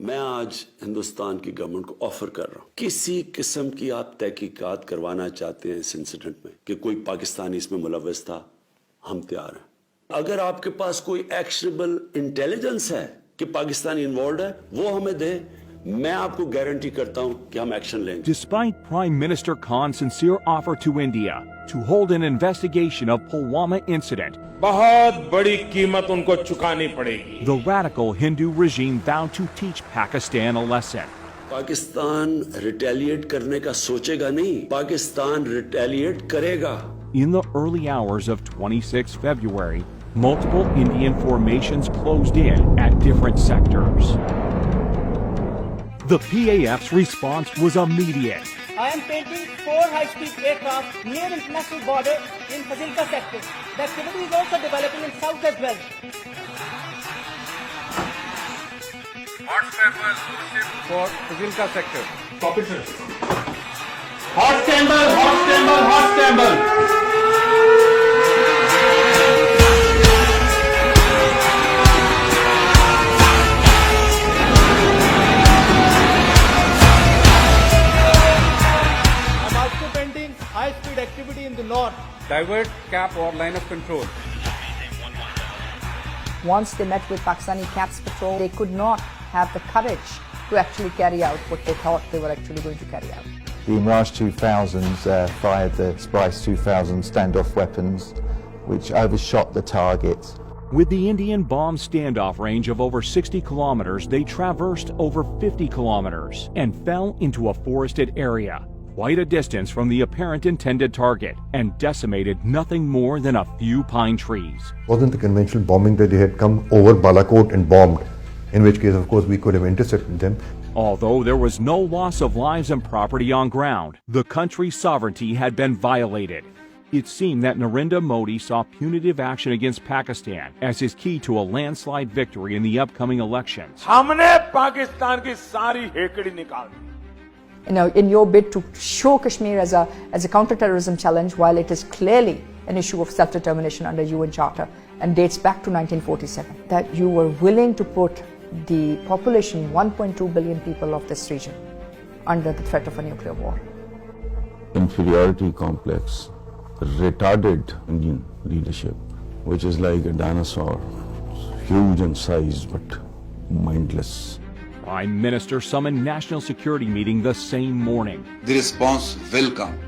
मैं आज हिंदुस्तान की गवर्नमेंट को ऑफर कर रहा हूं, किसी किस्म की आप तहकीकात करवाना चाहते हैं इस इंसिडेंट में कि कोई पाकिस्तानी इसमें मुलव्वस था, हम तैयार हैं। अगर आपके पास कोई एक्शनेबल इंटेलिजेंस है कि पाकिस्तानी इन्वॉल्व है, वो हमें दे, मैं आपको गारंटी करता हूं कि हम एक्शन लेंगे। Despite Prime Minister Khan's sincere offer to India to hold an investigation of Pulwama incident, बहुत बड़ी कीमत उनको चुकानी पड़ेगी। the radical Hindu regime vowed to teach Pakistan a lesson. Pakistan retaliate करने का सोचेगा नहीं, पाकिस्तान रिटेलिएट करेगा। In the early hours of 26 February, multiple Indian formations closed in at different sectors. The PAF's response was immediate. I am painting 4 high-speed aircraft near international border in Fazilka sector. The activity is also developing in south as well. Hot scramble for Fazilka sector. Copy, sir. Hot scramble, hot scramble, hot scramble. High-speed activity in the north. Divert, cap or line of control. Once they met with Pakistani CAPS patrol, they could not have the courage to actually carry out what they thought they were actually going to carry out. The Imran 2000s fired the Spice 2000 standoff weapons, which overshot the target. With the Indian bomb standoff range of over 60 kilometers, they traversed over 50 kilometers and fell into a forested area, quite a distance from the apparent intended target, and decimated nothing more than a few pine trees. Wasn't the conventional bombing that they had come over Balakot and bombed, in which case, of course, we could have intercepted them. Although there was no loss of lives and property on ground, the country's sovereignty had been violated. It seemed that Narendra Modi saw punitive action against Pakistan as his key to a landslide victory in the upcoming elections. हमने पाकिस्तान की सारी हेकड़ी निकाल दी। In your bid to show Kashmir as a counter-terrorism challenge, while it is clearly an issue of self-determination under UN Charter and dates back to 1947, that you were willing to put the population, 1.2 billion people of this region, under the threat of a nuclear war. Inferiority complex retarded Indian leadership, which is like a dinosaur, huge in size but mindless. Prime Minister summoned National Security meeting the same morning. The response will come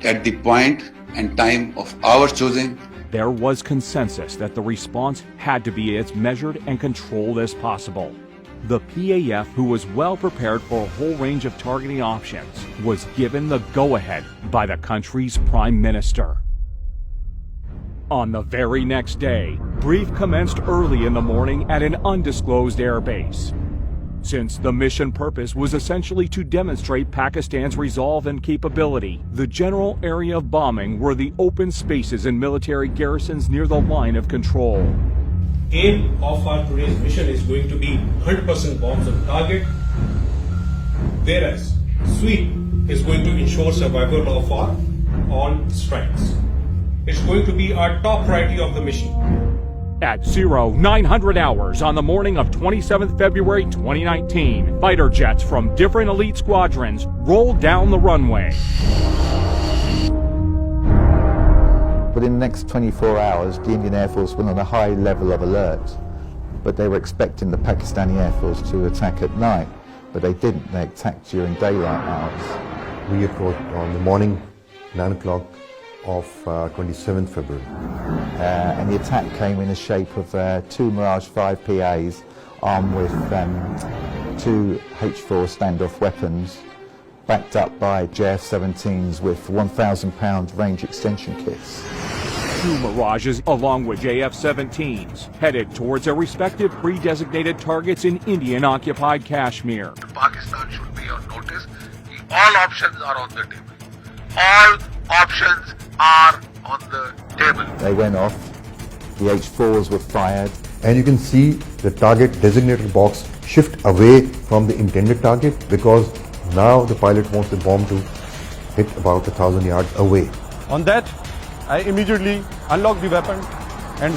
at the point and time of our choosing. There was consensus that the response had to be as measured and controlled as possible. The PAF, who was well prepared for a whole range of targeting options, was given the go-ahead by the country's Prime Minister. On the very next day, brief commenced early in the morning at an undisclosed airbase. Since the mission purpose was essentially to demonstrate Pakistan's resolve and capability, the general area of bombing were the open spaces and military garrisons near the line of control. Aim of our today's mission is going to be 100% bombs on target, whereas sweep is going to ensure survival of our all strikes. It's going to be our top priority of the mission. At 0900 hours on the morning of 27th February 2019, fighter jets from different elite squadrons rolled down the runway. Within the next 24 hours, the Indian Air Force went on a high level of alert, but they were expecting the Pakistani Air Force to attack at night, but they didn't. They attacked during daylight hours. We approached on the morning, 9 o'clock of 27th February. And the attack came in the shape of 2 Mirage 5 PAs armed with 2 H4 standoff weapons, backed up by JF-17s with 1,000-pound range extension kits. 2 Mirages along with JF-17s headed towards their respective pre-designated targets in Indian-occupied Kashmir. Pakistan should be on notice. All options are on the table. All options are on the table. They went off, the H4s were fired. And you can see the target designated box shift away from the intended target because now the pilot wants the bomb to hit about 1,000 yards away. On that, I immediately unlocked the weapon and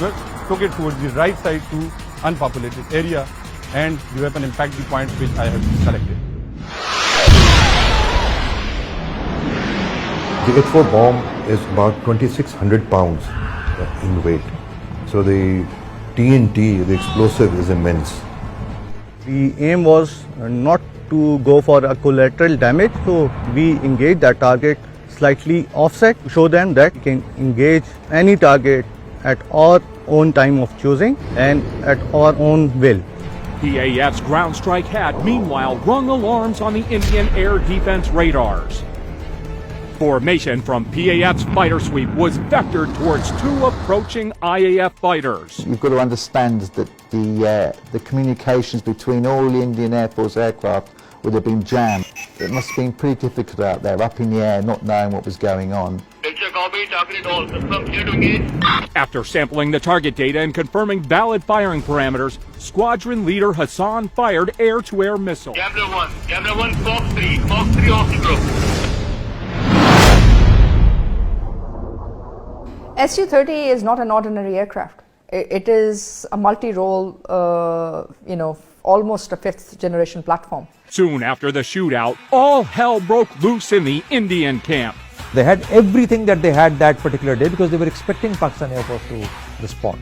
took it towards the right side to unpopulated area and the weapon impact the point which I have selected. The H4 bomb is about 2,600 pounds in weight. So the TNT, the explosive, is immense. The aim was not to go for a collateral damage, so we engaged that target slightly offset to show them that we can engage any target at our own time of choosing and at our own will. PAF's ground strike had, meanwhile, rung alarms on the Indian air defense radars. Formation from PAF's fighter sweep was vectored towards two approaching IAF fighters. You've got to understand that the communications between all the Indian Air Force aircraft would have been jammed. It must have been pretty difficult out there, up in the air, not knowing what was going on. After sampling the target data and confirming valid firing parameters, squadron leader Hassan fired air-to-air missile. Camera 1, Fox 3 off the group. Su-30 is not an ordinary aircraft. It is a multi-role, almost a fifth-generation platform. Soon after the shootout, all hell broke loose in the Indian camp. They had everything that they had that particular day because they were expecting Pakistan Air Force to respond.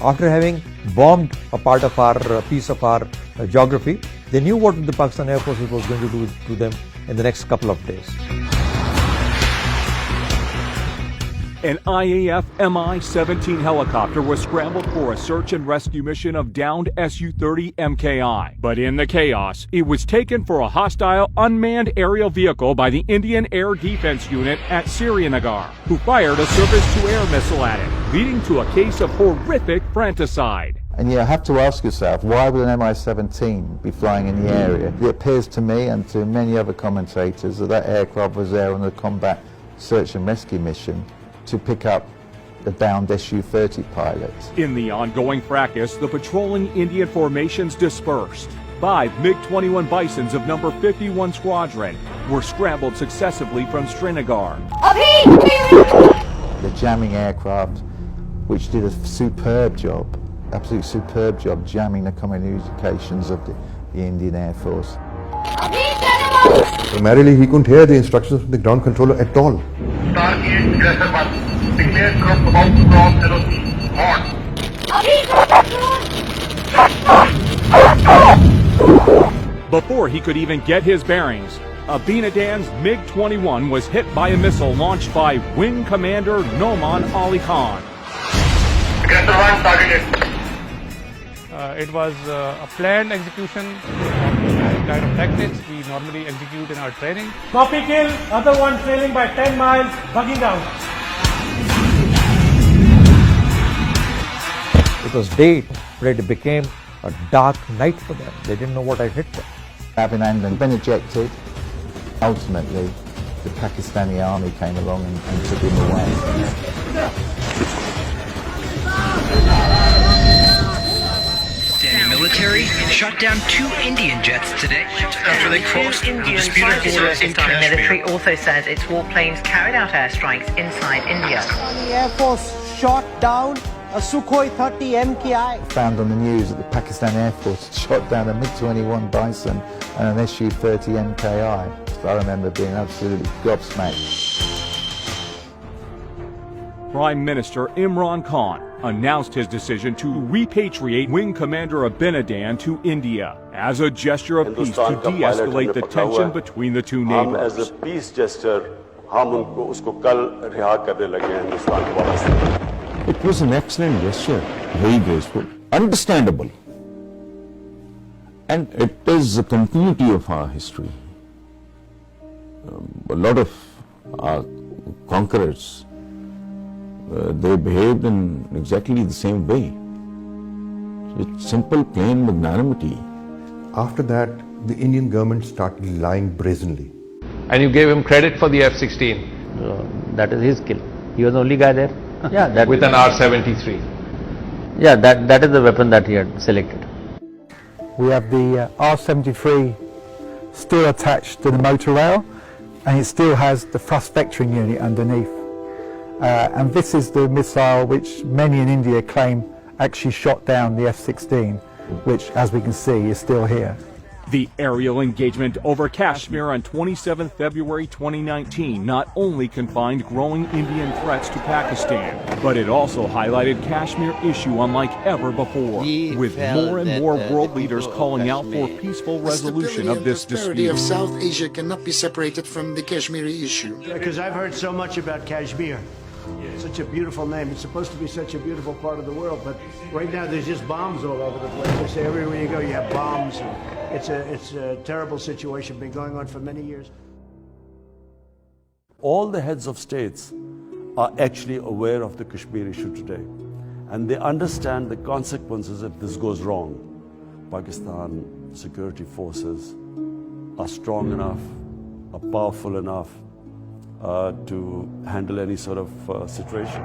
After having bombed a part of our piece of our geography, they knew what the Pakistan Air Force was going to do to them in the next couple of days. An IAF Mi-17 helicopter was scrambled for a search and rescue mission of downed Su-30 MKI. But in the chaos, it was taken for a hostile unmanned aerial vehicle by the Indian Air Defense Unit at Srinagar, who fired a surface-to-air missile at it, leading to a case of horrific fratricide. And you have to ask yourself, why would an Mi-17 be flying in the area? It appears to me and to many other commentators that that aircraft was there on a combat search and rescue mission to pick up the downed Su-30 pilots. In the ongoing fracas, the patrolling Indian formations dispersed. 5 MiG-21 Bisons of number 51 Squadron were scrambled successively from Srinagar. The jamming aircraft, which did a superb job, absolutely superb job jamming the communications of the Indian Air Force. Primarily, he couldn't hear the instructions from the ground controller at all. Stargate Aggressor 1, declare group about to cross LOC. On. Before he could even get his bearings, Abinadan's MiG-21 was hit by a missile launched by Wing Commander Noman Ali Khan. Aggressor 1 targeted. It was a planned execution of the kind of tactics we normally execute in our training. Copy kill, other one trailing by 10 miles, bugging out. It was day, but it became a dark night for them. They didn't know what had hit them. Abhinandan been ejected. Ultimately, the Pakistani army came along and took him away. Military shot down 2 Indian jets today after they crossed the disputed border in Kashmir. Military also says its warplanes carried out airstrikes inside India. The Air Force shot down a Sukhoi 30 MKI. Found on the news that the Pakistan Air Force shot down a MiG-21 Bison and an Su-30 MKI. So I remember being absolutely gobsmacked. Prime Minister Imran Khan announced his decision to repatriate Wing Commander Abinadan to India as a gesture of peace to de-escalate the tension between the two neighbors. As a peace gesture, It was an excellent gesture, very graceful, understandable. And it is the continuity of our history. A lot of our conquerors, they behaved in exactly the same way. It's simple, plain magnanimity. After that, the Indian government started lying brazenly. And you gave him credit for the F-16? That is his skill. He was the only guy there. Yeah, that with an R-73? Yeah, that is the weapon that he had selected. We have the R-73 still attached to the motor rail, and it still has the thrust vectoring unit underneath. And this is the missile which many in India claim actually shot down the F-16. which, as we can see, is still here. The aerial engagement over Kashmir on 27 February 2019 not only confined growing Indian threats to Pakistan, but it also highlighted Kashmir issue unlike ever before, with more and more world leaders calling out for peaceful resolution of this dispute. The stability of South Asia cannot be separated from the Kashmiri issue. Because I've heard so much about Kashmir. Such a beautiful name. It's supposed to be such a beautiful part of the world, but right now there's just bombs all over the place. They say everywhere you go you have bombs. It's a terrible situation, been going on for many years. All the heads of states are actually aware of the Kashmir issue today, and they understand the consequences if this goes wrong. Pakistan security forces are strong enough, are powerful enough to handle any sort of situation.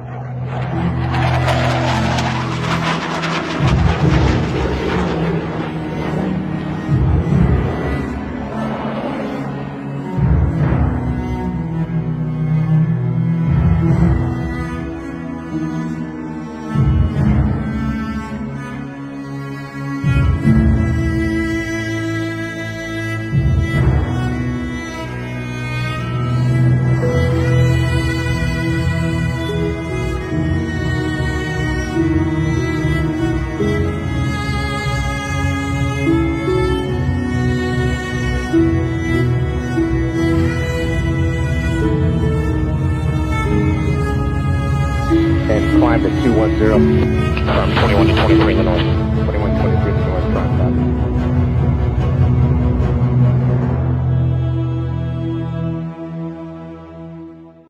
And climb at 210. 21 to 23 in the north.